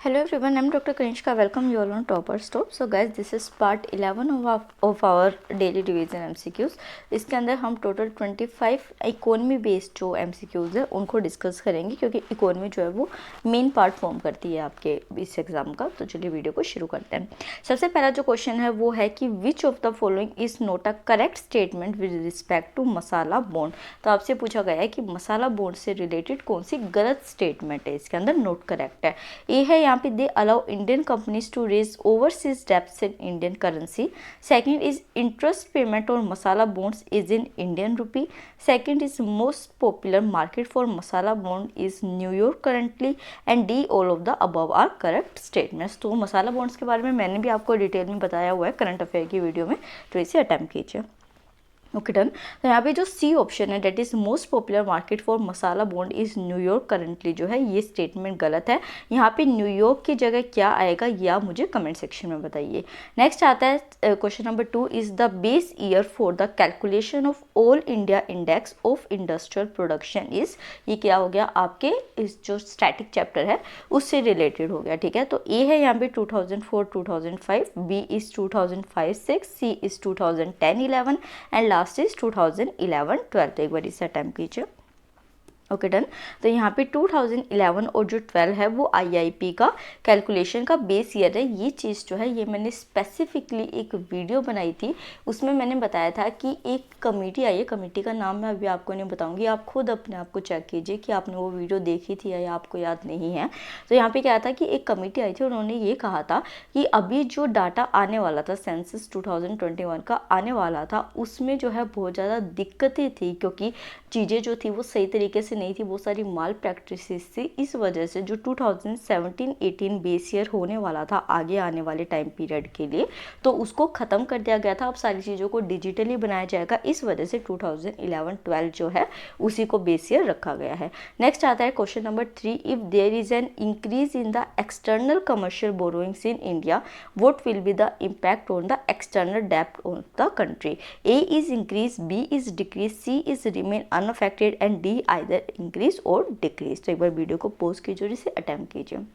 Hello everyone, I'm Dr. Kanishka. Welcome you all on Topper Stop. So guys, this is part 11 of our daily division MCQs. इसके अंदर हम total 25 economy based जो MCQs है उनको discuss करेंगे, क्योंकि economy जो है वो मेन पार्ट फॉर्म करती है आपके इस एग्जाम का। तो चलिए वीडियो को शुरू करते हैं। सबसे पहला जो क्वेश्चन है वो है कि which of the following is not a correct statement with respect to masala bond. तो आपसे पूछा गया है कि मसाला बॉन्ड से रिलेटेड कौन सी गलत स्टेटमेंट है, इसके अंदर नोट करेक्ट है। ए है यहाँ पे they allow Indian companies to raise overseas debts in Indian currency. Second is interest payment और masala bonds is in Indian rupee. Second is most popular market for masala bond is New York currently. And D all of the above are correct statements. तो masala bonds के बारे में मैंने भी आपको detail में बताया हुआ है करंट अफेयर की वीडियो में, तो इसे अटेम्प्ट कीजिए। Okay done. तो यहाँ पे जो सी ऑप्शन है that is most popular market for masala bond is New York currently, जो है ये स्टेटमेंट गलत है। यहाँ पे न्यूयॉर्क की जगह क्या आएगा ये आप मुझे कमेंट सेक्शन में बताइए। नेक्स्ट आता है question number 2 is the base year for the calculation of all India index of industrial production is. ये क्या हो गया आपके इस जो स्टैटिक चैप्टर है उससे रिलेटेड हो गया, ठीक है। तो ए है यहाँ पे 2004-2005, B is 2005-06, C is 2010-11 and last is 2011-12। तो एक बार इसे अटेम्प्ट कीजिए। Okay done. तो यहाँ पे 2011 और जो 12 है वो आईआईपी का कैलकुलेशन का बेस ईयर है। ये चीज़ जो है ये मैंने स्पेसिफिकली एक वीडियो बनाई थी, उसमें मैंने बताया था कि एक कमेटी आई है, कमेटी का नाम मैं अभी आपको नहीं बताऊंगी, आप खुद अपने आप को चेक कीजिए कि आपने वो वीडियो देखी थी या आपको याद नहीं है। तो यहाँ पे क्या था कि एक कमेटी आई थी, उन्होंने ये कहा था कि अभी जो डाटा आने वाला था सेंसस 2021 का आने वाला था, उसमें जो है बहुत ज़्यादा दिक्कतें थी, क्योंकि चीज़ें जो थी वो सही तरीके से नहीं थी, वो सारी माल प्रैक्टिसेस थी। इस वजह से जो 2017-18 बेस ईयर होने वाला था आगे आने वाले टाइम पीरियड के लिए, तो उसको ख़त्म कर दिया गया था। अब सारी चीज़ों को डिजिटली बनाया जाएगा, इस वजह से 2011-12 जो है उसी को बेस ईयर रखा गया है। नेक्स्ट आता है question number 3 if there is an increase in the external commercial borrowings in India what will be the impact on the external डेब्ट on the country. A is increase, B is decrease, C is remain unaffected and D either increase or decrease. तो एक बार video को pause कीजिए और इसे attempt कीजिए।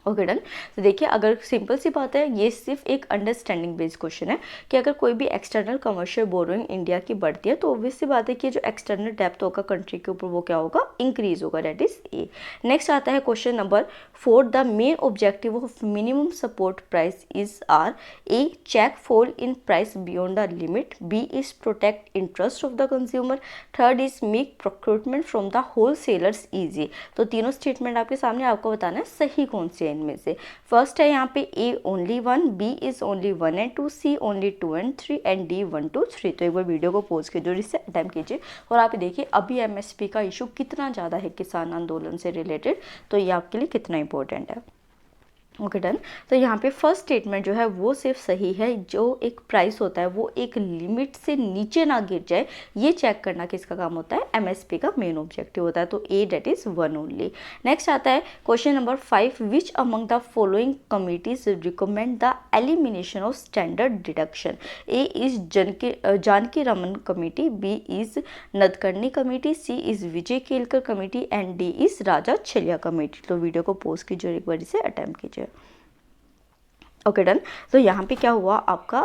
Okay done. तो देखिए, अगर सिंपल सी बात है, ये सिर्फ एक अंडरस्टैंडिंग बेस्ड क्वेश्चन है कि अगर कोई भी एक्सटर्नल कमर्शियल बोरोइंग इंडिया की बढ़ती है तो ऑब्वियस सी बात है कि जो एक्सटर्नल डेब्ट होगा कंट्री के ऊपर वो क्या होगा, इंक्रीज होगा, डेट इज ए। नेक्स्ट आता है question number 4 the main objective of minimum support price is are. A check fall in price beyond the limit, B is protect interest of the consumer, third is make procurement from the whole sellers easy. तो तीनों statement आपके सामने, आपको बताना है सही कौन सी इनमें से। फर्स्ट है यहाँ पे A only 1, B is only 1 and 2, C only 2 and 3 and D 1 2 3। तो एक बार वीडियो को पॉज कीजिए और इससे अटेम्प्ट कीजिए और आप देखिए अभी एमएसपी का इशू कितना ज़्यादा है किसान आंदोलन से रिलेटेड, तो ये आपके लिए कितना इंपॉर्टेंट है। Okay done. तो यहाँ पे फर्स्ट स्टेटमेंट जो है वो सिर्फ सही है, जो एक प्राइस होता है वो एक लिमिट से नीचे ना गिर जाए, ये चेक करना किसका काम होता है, एमएसपी का मेन ऑब्जेक्टिव होता है। तो A that is 1 only. Next आता है question number 5 which among the following committees recommend the elimination of standard deduction. A is Janaki Raman committee, B is Nadkarni committee, C is Vijay Kelkar committee and D is Raja Chelliah committee. तो video को pause कीजिए और एक बार इसे attempt कीजिए। Okay done. तो यहाँ पे क्या हुआ आपका,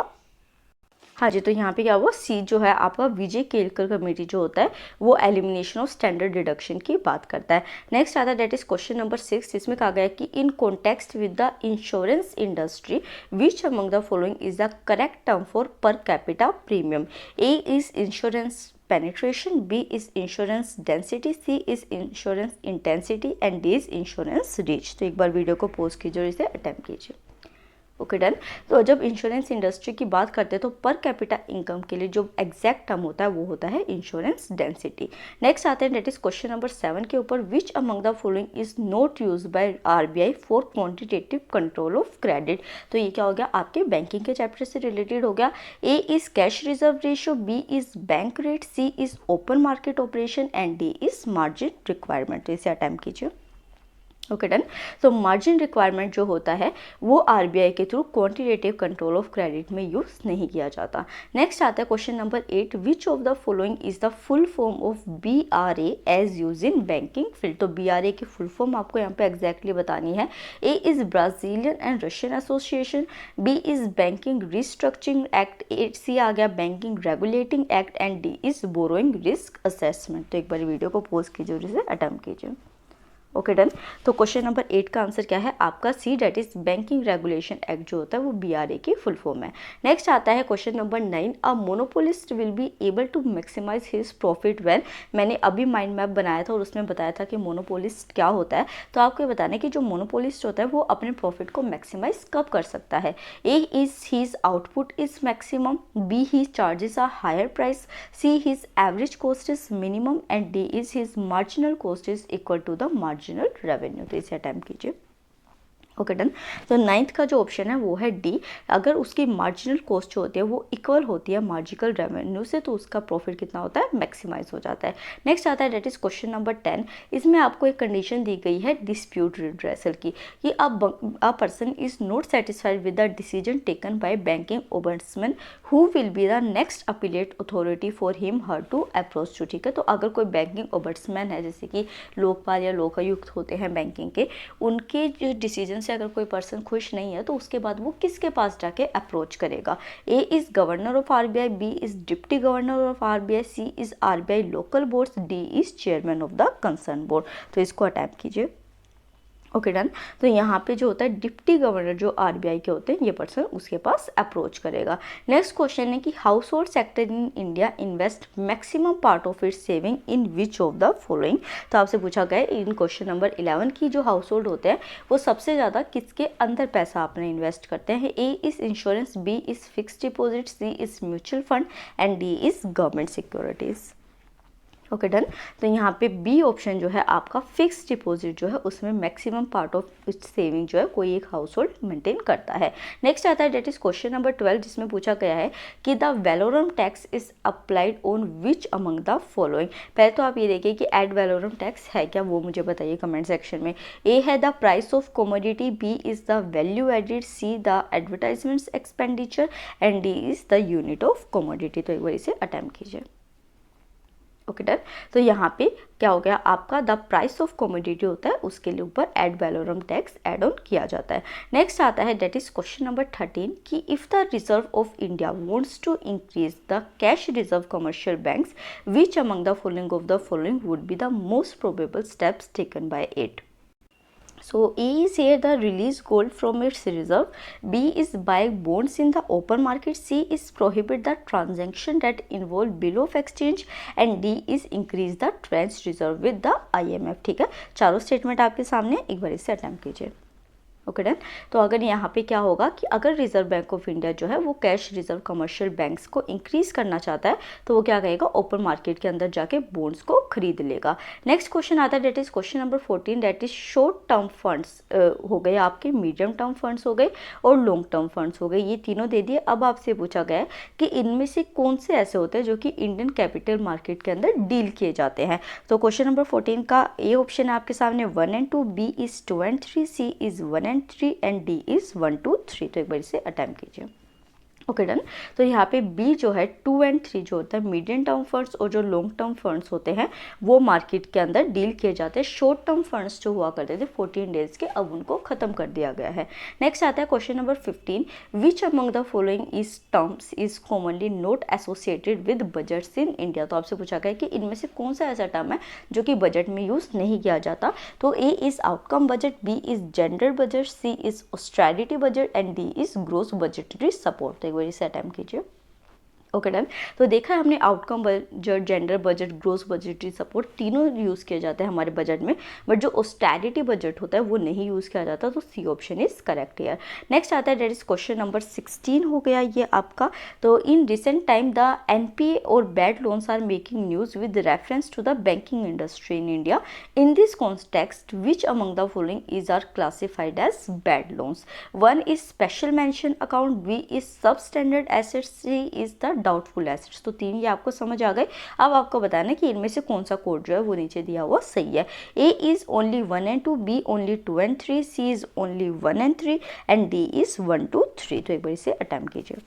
हाँ जी, तो यहाँ पे क्या हुआ, सी जो है आपका विजय केलकर कमेटी जो होता है वो एलिमिनेशन ऑफ स्टैंडर्ड डिडक्शन की बात करता है। नेक्स्ट आता है डेट इज क्वेश्चन नंबर 6, इसमें कहा गया है कि in context with the insurance industry which among the following is the correct term for per capita premium. A is insurance penetration, B is insurance density, C is insurance intensity and D is insurance reach। तो एक बार video को pause कीजिए और इसे attempt कीजिए। Okay done. तो जब insurance industry की बात करते हैं तो पर कैपिटा इनकम के लिए जो एग्जैक्ट टर्म होता है वो होता है इंश्योरेंस डेंसिटी। नेक्स्ट आते हैं डेट इज क्वेश्चन नंबर 7 के ऊपर विच among the following is not use by RBI for quantitative control of credit. तो ये क्या हो गया, आपके बैंकिंग के चैप्टर से रिलेटेड हो गया। A is cash reserve ratio, B is bank rate, C is open market operation and D is margin requirement. तो इसे अटेम्प्ट कीजिए। Okay done. तो मार्जिन रिक्वायरमेंट जो होता है वो आरबीआई के through quantitative control of credit में यूज नहीं किया जाता। नेक्स्ट आता है question number 8, which of the following is the full form of BRA as use in banking field. तो बीआरए की फुल फॉर्म आपको यहाँ पे एग्जैक्टली बतानी है। A is Brazilian and Russian association, B is banking restructuring act, C आ गया banking regulating act and D is borrowing risk assessment. तो एक बार वीडियो को पॉज कीजिए और इसे अटेम्प्ट कीजिए। Okay done. तो क्वेश्चन नंबर 8 का आंसर क्या है आपका C, that is banking regulation act जो होता है वो बीआरए की फुल फॉर्म है। नेक्स्ट आता है question number 9, a monopolist will be able to maximise his profit when. मैंने अभी माइंड मैप बनाया था और उसमें बताया था कि मोनोपोलिस्ट क्या होता है। तो आपको ये बताना है कि जो मोनोपोलिस्ट होता है वो अपने प्रॉफिट को मैक्सिमाइज कब कर सकता है। A is his output is maximum, B he charges a higher price, C his average cost is minimum and D is his marginal cost is equal to the marginal revenue. तो इसे attempt कीजिए। Okay done. तो 9th का जो option है वो है D, अगर उसकी मार्जिनल कॉस्ट जो होती है वो इक्वल होती है मार्जिनल रेवेन्यू से तो उसका प्रॉफिट कितना होता है, मैक्सिमाइज हो जाता है। नेक्स्ट आता है डेट इज क्वेश्चन नंबर 10, इसमें आपको एक कंडीशन दी गई है डिस्प्यूट रिड्रेसल की कि a person is not satisfied with the decision taken by banking ombudsman who will be the next appellate authority for him her to approach to. ठीक है, तो अगर कोई बैंकिंग ओम्बड्समैन है जैसे कि लोकपाल या लोकायुक्त होते हैं बैंकिंग के, उनके जो डिसीजन से अगर कोई पर्सन खुश नहीं है तो उसके बाद वो किसके पास जाके अप्रोच करेगा। A is governor of RBI, B is deputy governor of RBI, C is RBI local boards, D is chairman of the concern board. तो इसको अटैम्प्ट कीजिए। Okay done. तो यहाँ पे जो होता है डिप्टी गवर्नर जो आरबीआई के होते हैं ये पर्सन उसके पास अप्रोच करेगा। नेक्स्ट क्वेश्चन है कि house hold sector in India invest maximum part of its saving in which of the following. तो आपसे पूछा गया इन क्वेश्चन नंबर 11 की जो हाउस होल्ड होते हैं वो सबसे ज़्यादा किसके अंदर पैसा अपने इन्वेस्ट करते हैं। A is insurance, B is fix deposit, C is mutual fund and D is government securities. Okay done. तो यहाँ पे बी ऑप्शन जो है आपका फिक्स डिपॉजिट जो है उसमें मैक्सिमम पार्ट ऑफ सेविंग जो है कोई एक हाउस होल्ड मेंटेन करता है। नेक्स्ट आता है डेट इज क्वेश्चन नंबर 12 जिसमें पूछा गया है कि ad valorem tax is applied on which among the following. पहले तो आप ये देखिए कि एड वेलोरम टैक्स है क्या, वो मुझे बताइए कमेंट सेक्शन में। ए है the price of commodity, B is the value added, C the advertisement expenditure and D is the unit of commodity. तो एक बार इसे अटेम्प्ट कीजिए। Okay done. तो यहाँ पे क्या हो गया आपका द प्राइस ऑफ कमोडिटी होता है उसके लिए ऊपर ad valorem tax add on किया जाता है। नेक्स्ट आता है डेट इज क्वेश्चन नंबर 13 कि if the reserve of India wants to increase the cash reserve commercial banks which among the following of the following would be the most probable steps taken by it. So A is here the release gold from its reserve, B is buy bonds in the open market, C is prohibit the transaction that involve bill of exchange and D is increase the trans reserve with the IMF। ठीक है, चारों statement आपके सामने, एक बार इसे attempt कीजिए। Okay done. तो अगर यहाँ पे क्या होगा कि अगर रिजर्व बैंक ऑफ इंडिया जो है वो कैश रिजर्व कमर्शियल बैंक्स को इंक्रीज करना चाहता है तो वो क्या करेगा, ओपन मार्केट के अंदर जाके बॉन्ड्स को खरीद लेगा। नेक्स्ट क्वेश्चन आता है that is question number 14 that is short term funds हो गए आपके, मीडियम टर्म फंड्स हो गए और लॉन्ग टर्म फंड्स हो गए, ये तीनों दे दिए। अब आपसे पूछा गया है कि इनमें से कौन से ऐसे होते हैं जो कि इंडियन कैपिटल मार्केट के अंदर डील किए जाते हैं। तो क्वेश्चन नंबर 14 का ए ऑप्शन है आपके सामने 1 and 2, B is 2 and 3, C is 1 and 3 and D is 1 2 3। तो एक बार इसे अटेम्प्ट कीजिए। Okay done. तो यहाँ पे बी जो है 2 and 3 जो होता है मीडियम टर्म फंड्स और जो लॉन्ग टर्म फंड्स होते हैं वो मार्केट के अंदर डील किए जाते हैं। शॉर्ट टर्म फंड्स जो हुआ करते थे 14 डेज के, अब उनको खत्म कर दिया गया है। नेक्स्ट आता है question number 15 which among the following is terms is commonly not associated with budgets in India. तो आपसे पूछा गया कि इनमें से कौन सा ऐसा टर्म है जो कि बजट में यूज नहीं किया जाता। तो A is outcome budget, B is gender budget, C is austerity budget and D is gross budgetary support. इसे अटेम्प्ट कीजिए। Okay done. तो देखा है हमने outcome budget, gender budget, gross budgetary support तीनों यूज़ किए जाते हैं हमारे बजट में, बट जो ऑस्टेरिटी बजट होता है वो नहीं यूज़ किया जाता। तो C option is correct here. Next आता है डेट इज क्वेश्चन नंबर 16 हो गया ये आपका। तो in recent time the NPA और bad loans are making news with reference to the banking industry in India. In this context which among the following is are classified as bad loans. 1 is special mention account, B is substandard assets, C is the doubtful assets. तो 3 ये आपको समझ आ गए। अब आपको बताना है कि इनमें से कौन सा कोड जो है वो नीचे दिया हुआ सही है। A is only 1 and 2, B only 2 and 3, C is only 1 and 3 and D is 1 2 3। तो एक बार इसे अटेम्प्ट कीजिए।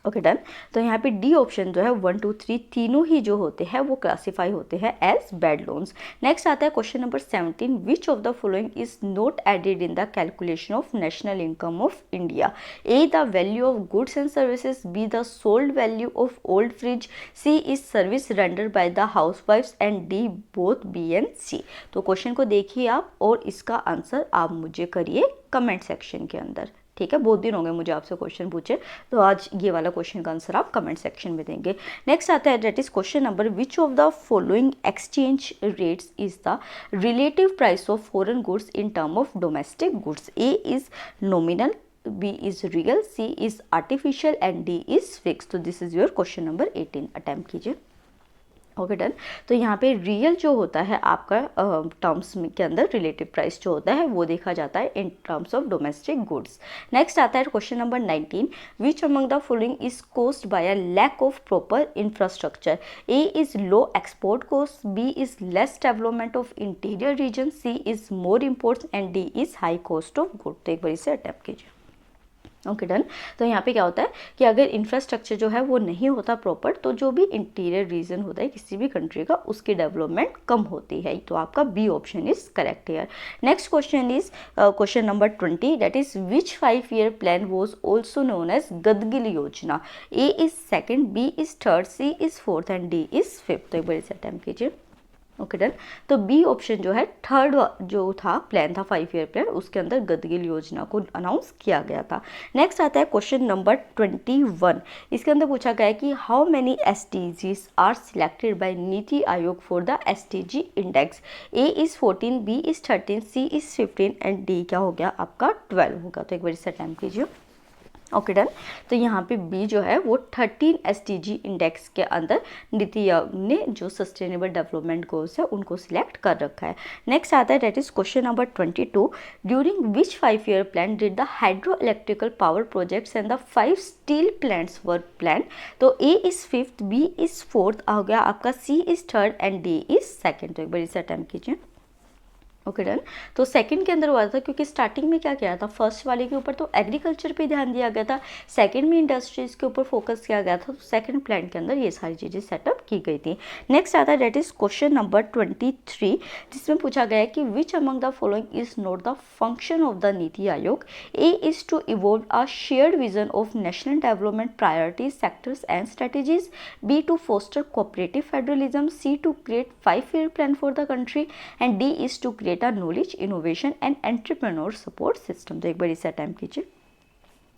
Okay done. तो यहाँ पे डी ऑप्शन जो है 1 2 3 तीनों ही जो होते हैं वो क्लासीफाई होते हैं एज बैड लोन्स। नेक्स्ट आता है question number 17, which of the following is not added in the calculation of national income of India? A the value of goods and services, B the sold value of old fridge, C is service render by the house wifes and D both B and C. तो question को देखिए आप और इसका answer आप मुझे करिए comment section के अंदर। ठीक है, बहुत दिन हो गए मुझे आपसे क्वेश्चन पूछे, तो आज ये वाला क्वेश्चन का आंसर आप कमेंट सेक्शन में देंगे। नेक्स्ट आता है that is question number, which of the following exchange rates is the relative price of foreign goods in term of domestic goods? A is nominal, B is real, C is artificial and D is fixed। तो this is your question number 18। Attempt कीजिए। Okay done. तो यहाँ पे real जो होता है आपका terms के अंदर रिलेटिव प्राइस जो होता है वो देखा जाता है in terms of domestic goods. Next आता है question number 19, which among the following is caused by a lack of proper infrastructure? A is low export cost, B is less development of interior region, C is more imports and D is high cost of good. तो एक बार इसे attempt कीजिए। Okay done. तो यहाँ पे क्या होता है कि अगर इंफ्रास्ट्रक्चर जो है वो नहीं होता प्रॉपर, तो जो भी इंटीरियर रीजन होता है किसी भी कंट्री का, उसकी डेवलपमेंट कम होती है। तो आपका B option is correct here. Next question is question number 20, that is which 5 year plan was also known as Gadgil योजना? A is second, B is third, C is fourth and D is fifth. तो एक बार इसे attempt कीजिए। Okay done. तो B option जो है third जो था प्लान था 5 ईयर प्लान, उसके अंदर गदगिल योजना को अनाउंस किया गया था। नेक्स्ट आता है क्वेश्चन नंबर 21। इसके अंदर पूछा गया है कि how many SDGs are selected by NITI Aayog for the SDG index? A is 14, B is 13, C is 15 and D क्या हो गया आपका 12 होगा। तो एक बार इसे अटेम्प्ट कीजिए। Okay done. तो यहाँ पे बी जो है वो 13 एसडीजी इंडेक्स के अंदर नीति आयोग ने जो सस्टेनेबल डेवलपमेंट गोल्स है उनको सिलेक्ट कर रखा है। नेक्स्ट आता है that is question number 22, during which 5 year plan did the hydro electrical power projects and the 5 steel plants were plan? तो A is fifth, B is fourth हो गया आपका, C is third and D is second. तो एक बार इसे attempt कीजिए। Okay done. तो सेकंड के अंदर हुआ था क्योंकि स्टार्टिंग में क्या किया था, फर्स्ट वाले के ऊपर तो एग्रीकल्चर पे ध्यान दिया गया था, सेकंड में इंडस्ट्रीज के ऊपर फोकस किया गया था, तो सेकंड प्लान के अंदर ये सारी चीज़ें सेटअप की गई थी। नेक्स्ट आता है दैट इज क्वेश्चन नंबर 23, जिसमें पूछा गया है कि which among the following is not the function of the NITI Aayog? A is to evolve a shared vision of national development priorities sectors and strategies, B to foster cooperative federalism, C to create 5 year plan for the country and D is to create knowledge innovation and entrepreneur support system. तो एक बार इसे attempt कीजिए।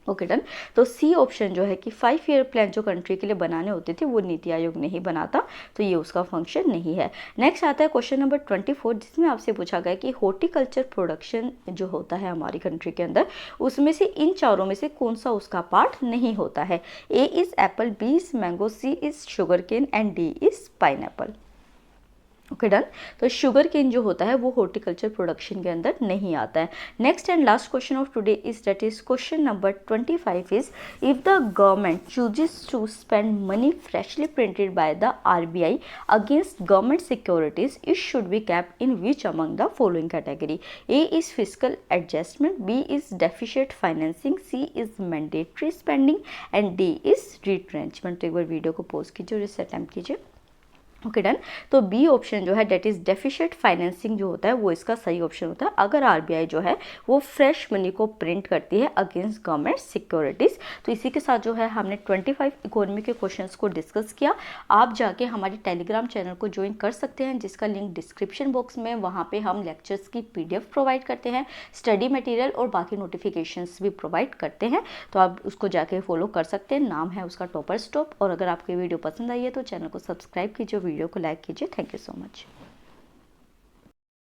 Okay done. तो C option जो है कि 5 year plan जो कंट्री के लिए बनाने होते थे वो नीति आयोग नहीं बनाता, तो ये उसका फंक्शन नहीं है। नेक्स्ट आता है क्वेश्चन नंबर 24, जिसमें आपसे पूछा गया कि हॉर्टिकल्चर प्रोडक्शन जो होता है हमारी कंट्री के अंदर, उसमें से इन चारों में से कौन सा उसका पार्ट नहीं होता है? A is apple, B is mango, C is sugar cane and D is pineapple. Okay done. तो शुगर केन जो होता है वो हॉर्टिकल्चर प्रोडक्शन के अंदर नहीं आता है। Next and last question of today is that is question number 25 is, if the government chooses to spend money freshly printed by the RBI against government securities, it should be kept in which among the following category? A is fiscal adjustment, B is deficient financing, C is mandatory spending and D is retrenchment. तो एक बार video को pause कीजिए और इसे attempt कीजिए। Okay done. तो B option जो है डेट इज डेफिशिएंट फाइनेंसिंग जो होता है वो इसका सही ऑप्शन होता है, अगर आरबीआई जो है वो फ्रेश मनी को प्रिंट करती है अगेंस्ट गवर्नमेंट सिक्योरिटीज। तो इसी के साथ जो है हमने 25 इकोनॉमी के क्वेश्चंस को डिस्कस किया। आप जाके हमारे टेलीग्राम चैनल को ज्वाइन कर सकते हैं, जिसका लिंक डिस्क्रिप्शन बॉक्स में, वहाँ पे हम लेक्चर्स की पीडीएफ प्रोवाइड करते हैं, स्टडी मटेरियल और बाकी नोटिफिकेशंस भी प्रोवाइड करते हैं, तो आप उसको जाके फॉलो कर सकते हैं। नाम है उसका टॉपर स्टॉप। और अगर आपको वीडियो पसंद आई है तो चैनल को सब्सक्राइब कीजिए, वीडियो को लाइक कीजिए। Thank you so much.